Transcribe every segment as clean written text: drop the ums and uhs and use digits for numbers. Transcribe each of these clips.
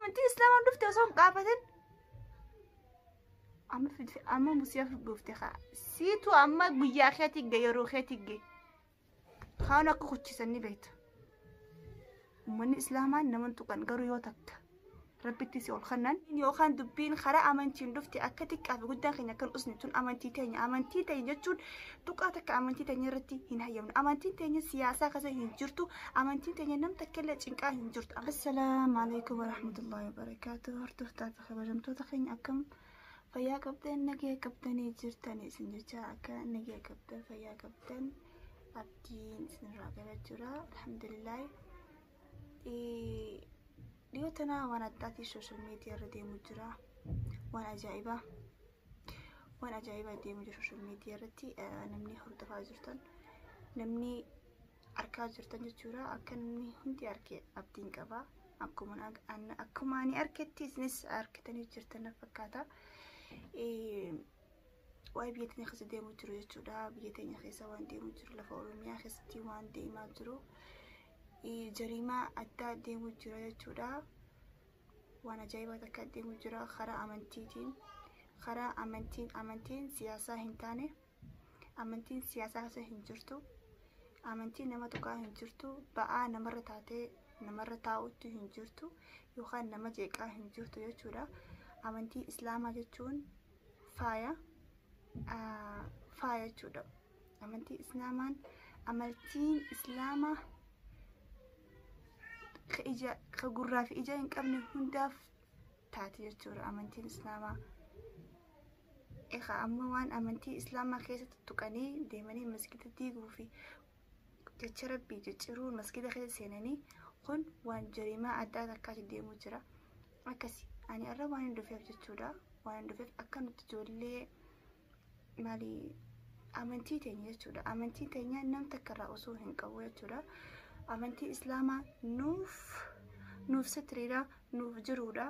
amantii islaamaa dhufte osoo hin qaafatin amma musiyaaf dhufte haa siitu amma guyyaa keetii ga'e yeroo keetii ga'e kaan akka kuchisan ni beekta ummanni islaamaa naman tuqan garuu yoo takka rabbitti si ol kannan yookaan dubbiin karaa amantiin dhufte akka xiqqaa fi guddaan keenya kan usni tun amantii teenya jechuun tuqaa takka amantii teenya irratti hin hayyamnu amantiin teenya siyaasaa kasa hin jirtu amantiin teenya nam takkallee cinqaa hin jirtu. Assalaamu alaykum warahmatullahi wabarakaatuh. Hordoftoota kabajamtoota keenya akkam fayyaa qabdan nagee qabdanii jirtan isin jecha akka nagee qabdan fayyaa qabdan abdiin isinirraa gabachuudha alhamdulillah. Dhiyootana waan addaati social media irra deemu jira waan ajaa'ibaa deemu jira social media irratti namni hordofaa jirtan namni arkaa jirtan jechuudha akka namni hundi arkee abdiin qaba akkuma ani arketti isinis arkitanii jirtan fakkaata. Waa'ee biyya teenya keessa deemu jiru jechuudha biyya teenya keessa waan deemu jiru lafa Oromiyaa keessatti waan deemaa jiru. Jarimaa adda deemu jira jechuudha waan ajaa'ibaa takka deemu jira karaa amantiin siyaasaa hin taane amantiin siyaasaa keessa hin jirtu amantiin nama tuqaa hin jirtu ba'aa namarra taatee namarra taa'utti hin jirtu yookaan nama jeeqaa hin jirtu jechuudha. Amantii islaamaa jechuun faaya jechuudha. Amantiin islaamaa gurraa fi ija hin qabne hundaaf taati jechuudha amantiin islaamaa. Amma waan amantii islaamaa keessatti tuqanii deemanii masgida diiguu fi jecha rabbii jijjiiruun masgida keessa seenanii kun waan jarimaa addaa takkaatti deemu jira. Akkasi ani irra waan hin dhufeef jechuudha waan hin dhufeef akka nuti ijoollee maali amantii teenya jechuudha amantii teenya nam takkarraa osoo hin qabu jechuudha. Amantii islaamaa nuuf sitiriidha nuuf jiruudha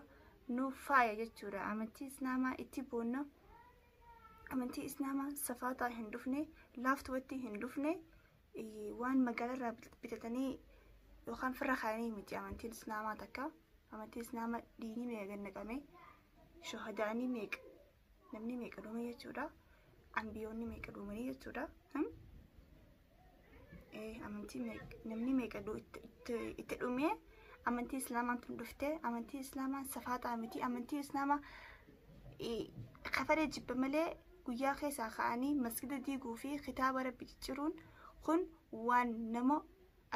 nuuf faaya jechuudha. Amantii islaamaa itti boonna amantii islaamaa safaataa hin dhufne laaftuwatti hin dhufne waan magaalarraa bitatanii yookaan firra kaanii miti amantiin islaamaa takka. Amantiin islaamaa diinii meeqa naqame shahadaanii meeqa namni meeqa dhume jechuudha ambiyoonni meeqa dhumanii jechuudha. Namni meeqa itti dhumee amantii islaamaan tun dhufte amantii islaamaa safaataa miti amantii islaamaa kafaree jibba malee guyyaa keessaa ka'anii masgida diiguu fi kitaaba rabbi jijjiiruun kun waan nama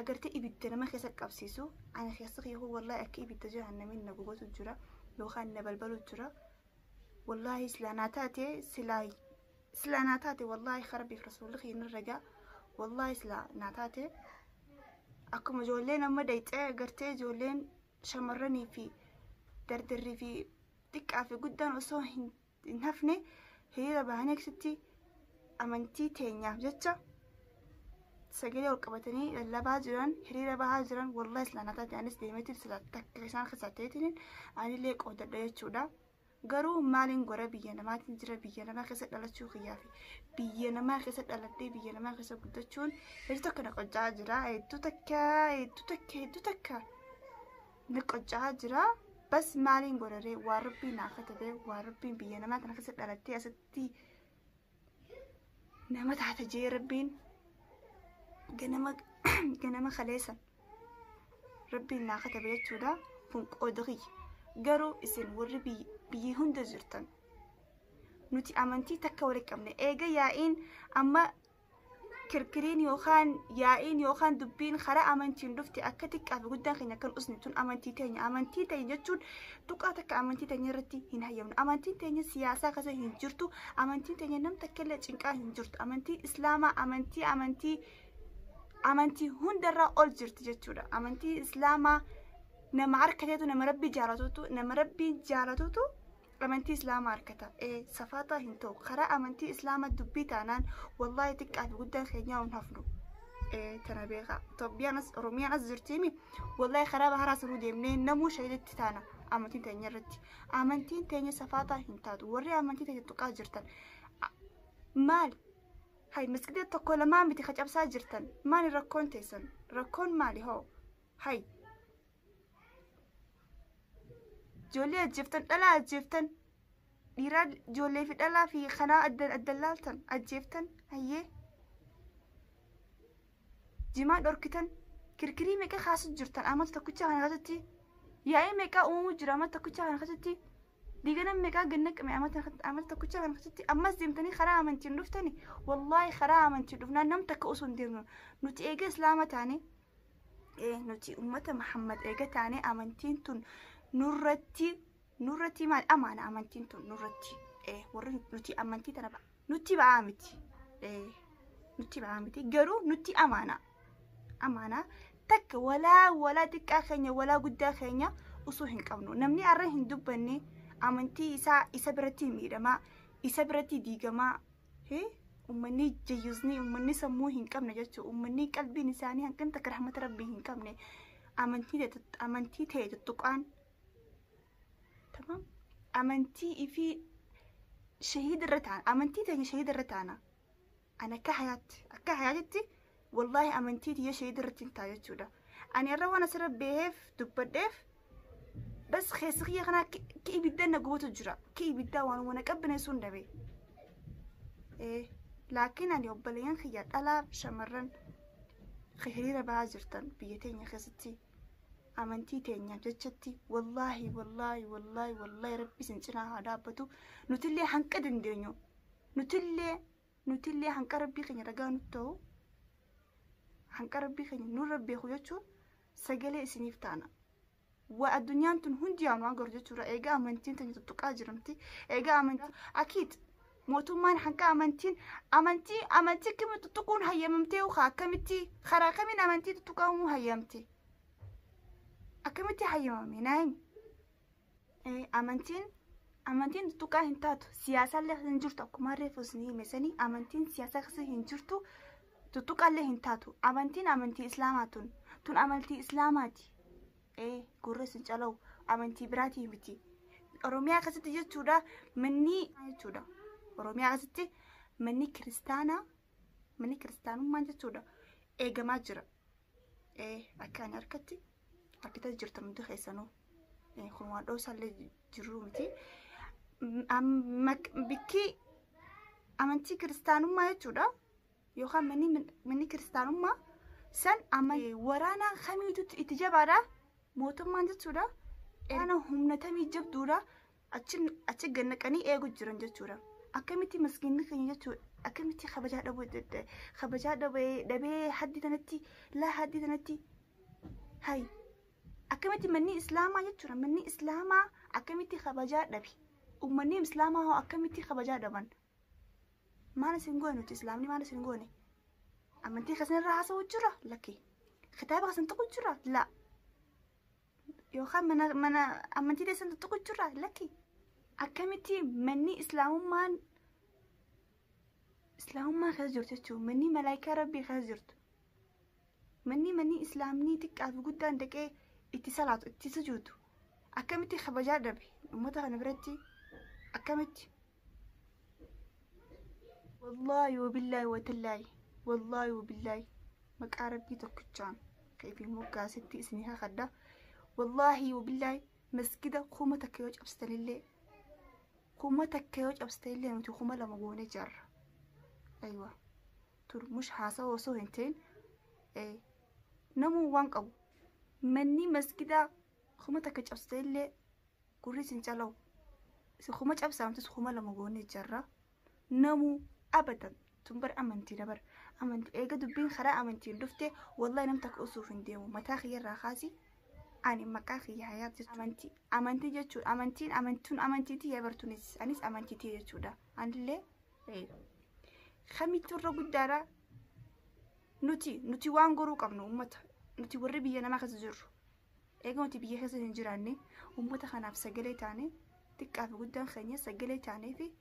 agartee ibidda nama keessa qabsiisu ana keessa xiyyoo wallahi akka ibidda jahannamiin na gubatu jira yookaan na balbalu jira wallahi islaanaa taate wallahi kharbiif rasuulli khiin ragaa wallahi islaanaa taate akkuma ijoolleen amma dayxee agartee ijoolleen shamarranii fi dardarrii fi xiqqaa fi guddaan osoo hin hafne hiriira bahanii aksitti amantii teenyaaf jecha sagalee ol qabatanii lallabaa jiran hiriira bahaa jiran wallahi islaanaa taate anis deemeetiin sila takka isaan keessaa ta'eetiin anillee qoodadha jechuudha. Garuu maaliin gora biyya namaatiin jira biyya namaa keessa dhalachuu kiyyaa fi biyya namaa keessa dhaladhee biyya namaa keessa guddachuun hedduu takka na qoccaa jira hedduu takka na qoccaa jira. Bas maaliin godharee waan rabbiin naa katabee waan rabbiin biyya namaa kana keessa dhalattee asitti nama taate jee rabbiin ganama kaleessan rabbiin naa katabee jechuudha kun qooda kiyya. Garuu isin warri biyyi hunda jirtan nuti amantii takka waliin qabne eega yaa'iin amma kirkiriin yookaan dubbiin karaa amantiin dhufte akka xiqqaa fi guddaan keenya kan usni tun amantii teenya jechuun tuqaa takka amantii teenya irratti hin hayyamnu amantiin teenya siyaasaa kasa hin jirtu amantiin teenya nam takkallee cinqaa hin jirtu amantii islaamaa amantii hundarraa ol jirti jechuudha. Amantii islaamaa nama harkateetu nama rabbii jaalatutu amantii islaamaa harkata safaataa hin ta'u karaa amantii islaamaa dubbii taanaan wallahi xiqqaa fi guddaan keenyaa hin hafnu. Tana beekaa Itoophiyaanas Oromiyaanas jirtiimi wallahi karaa baharaa sanuu deemnee namuu shahiditti taana amantiin teenya irratti amantiin teenya safaataa hin taatu. Warri amantii teenya tuqaa jirtan maal hay masgida tokko lamaa miti kacabsaa jirtan maali rakkoon teessan rakkoon maali hoo hay جولي أجفتن ألا أجفتن ديراد جولي في ألا في خنا الدلالتن أجفتن هيه جماع دوركتن كركري ميكا خاص جرتن أما تكوتشا عن غزتي يا إيه ميكا أمو جرامة تكوتشا عن غزتي ديجنا ميكا جنك أما تكوتشا عن غزتي أما زمتني خرا أمنتين دفتني والله خرا أمنتين دفنا نمتك أصون ديرنا نتي إيجا إسلامة تاني إيه نتي أمة محمد إيجا تاني أمنتين تون نورتي مع الأمانة أمنتين تون نورتي إيه ورن نتي أمنتي ترى نتي بعامتي إيه نتي بعامتي جرو نتي أمانة تك ولا تك أخيني ولا قد أخيني أصوهن كونو نمني أرهن دبني أمنتي إسا برتي ميرما إسا برتي ديجما هي أمني جيزني أمني سموهن كمنا جتو أمني قلبي نساني هن كنت رحمة ربيهن كمنا أمنتي تهي التقان تمام أمنتي في شهيد الرتان أمنتي تهي شهيد الرتانا أنا كحياتي والله أمنتي هي شهيد الرتين تايتشو ده أنا أرى وانا سرب بيهف دبدف بس خيسقية أنا كي بدنا قوة الجرا كي بدنا وانا كبنا يسون دبي إيه لكن أنا يبلين خيات ألا شمرن خيريرة باجرتن بيتين يا خيستي أمنتي تينيا جتشتي والله ربي سنجنا هذا بتو نتلي حنكدن دينيو نتلي حنكربي خير رجعنا تو حنكربي خير نور ربي خويتشو سجلي سنيفتانا والدنيا تنهندي عن وانقر جتورا إيجا أمنتين تاني تتقاجرمتي إيجا أمنتين أكيد موتو مان حنكا أمنتي كم تتقون هيامتي وخا كمتي خرا كمين أمنتي تتقاومو هيامتي أكمتي هيامي نايم إيه أمنتين تتقا هنتاتو سياسة اللي هنجرتو كماري فوسني مساني أمنتين سياسة خسي هنجرتو تتقا اللي هنتاتو أمنتي إسلاماتون تون أمنتي إسلاماتي إيه قرص إنشالله أمنتي براتي متي أروميا قصتي جتودا مني جتودا أروميا قصتي مني كريستانا ما جتودا إيه جماجرة إيه أكان أركتي جرت من دخيسانو إيه خلوان دوسال جرو متي بكي أمنتي كريستانو ما جتودا يوخا مني كريستانو ما سن أما ورانا خميتو إتجابارا mootummaan jechuudha ana humnatamii jabduudha achi gannaqanii eegu jiran jechuudha akkamitti maskiinni keenya jechuudha akkamitti kabajaa dhabee haddi tanatti hay akkamitti manni islaamaa jechuudha manni islaamaa akkamitti kabajaa dhabe ummanni islaamaa hoo akkamitti kabajaa dhaban maal isin goone nuti islaamni maal isin goone amantii kasanirraa haasa'u jira lakkee kitaaba kasan tuqu jira la يوخان من أمنتي ده سنت تقول جرا لكي أكمتي مني إسلام ما خزرت تشو مني ملاك ربي خزرت مني إسلامني تك أفقد عندك إيه اتصالات اتصجود أكمتي خبجات ربي ومتى نبرتي أكمتي والله وبالله وتلاي والله وبالله مكاربي تكتشان كيف موكا ستي اسمها خدا والله وبالله مسجدة خومة تكيوج أبستللي نتي خومة لما قوني جر أيوة تور مش حاسة وصو هنتين إيه نمو وانقو مني مسجدة خومة تكيوج أبستللي كوريس انجالو خومة أبسا خومة لما قوني جر نمو أبدا تنبر أمنتي إيجا دبين خرا أمنتي دفتي والله نمتك أصوف نديمو متى خير راخاسي أنا مكاخي حياتي أمنتي جتشو أمنتي تي يبرتونيس أنيس أمنتي تي جتشو ده عندلي إيه خمي تورو قدارا نوتي وانغورو كمنو أمتا نوتي وربي أنا ما خزجر إيه نوتي بيجي خزج نجراني أمتا خناف سجلي تاني تكاف قدام خنيا سجلي تاني في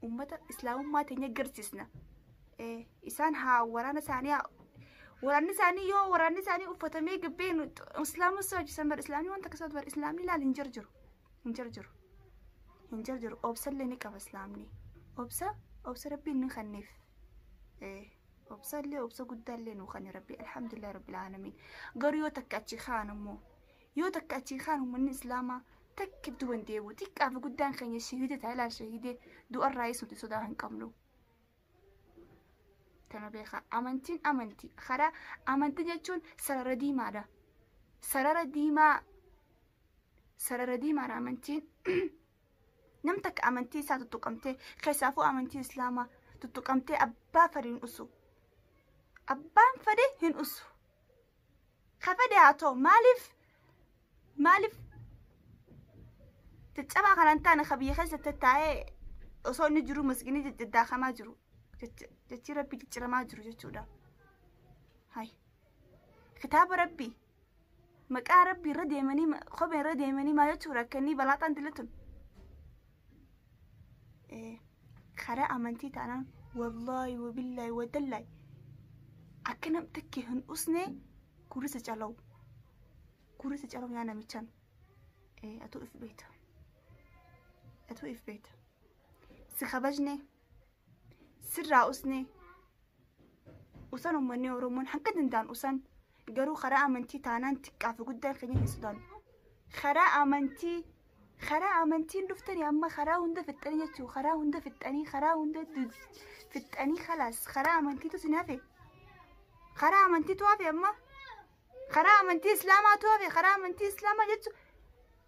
أمتا إسلام ما تنيا جرسسنا إيه إنسان ها ورانا ثانية وراني ثاني وفتمي قبين اسلام السوج سمر اسلامي وانت كسود بر اسلامي لا نجرجر اوبسل لني كف اسلامني اوبس ربي نخنف ايه اوبس قد لي نخني ربي الحمد لله رب العالمين قريو تكاتشي خان من اسلاما تك دوان ديبو تك أفا قدان خيني شهيدة تعالى شهيدة دو الرئيس وتسوداهن كاملو تنا بيخا أمنتي خرا أمنتي جاتشون سرر ديما أمنتين نمتك أمنتي ساعة تتقمتي خيسافو أمنتي إسلاما تتقمتي أبا فرين أسو أبان فدي هن أسو خفدي هاتو مالف تتشبع خلانتانا خبيه خيسة تتاعي أسو نجرو مسكيني جداخا ما جرو جتي ربي جتي ما جرو جتشودا هاي كتاب ربي مكا ربي ردي مني خبين ردي مني ما يجورا كني بلاطان دلتن إيه خرا أمنتي تانا والله وبالله ودلي أكنم تكيهن أسني كوريسة جالو يانا ميشان إيه أتو إف بيت سخبجني سرع أسني وسن أمني ورمون حنكدن دان وسن قالوا خرا أمنتي تانان تكافي قدام خليني السودان خرا أمنتي لفتني أما خرا هندا في التاني يتشو خرا هندا في التاني خلاص خرا أمنتي تسنافي خرا أمنتي توافي أما خرا أمنتي إسلاما توافي خرا أمنتي إسلاما يتشو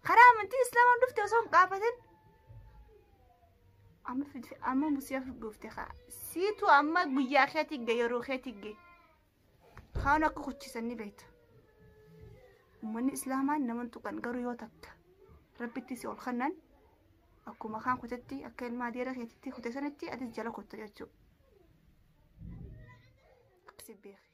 خرا أمنتي إسلاما لفتي وصون قافتن أما مسيافر بوفتي خا سيتو أما قويا خيتي يرو خيتي خانا كوكوتشي سني بيت ومن إسلاما نمن تقن قرو يوتك ربي تيسي والخنن أكو مخان كتتي أكل ما ديرا خيتي كتسنتي أدي جلا كتو يجو أقسي بيخ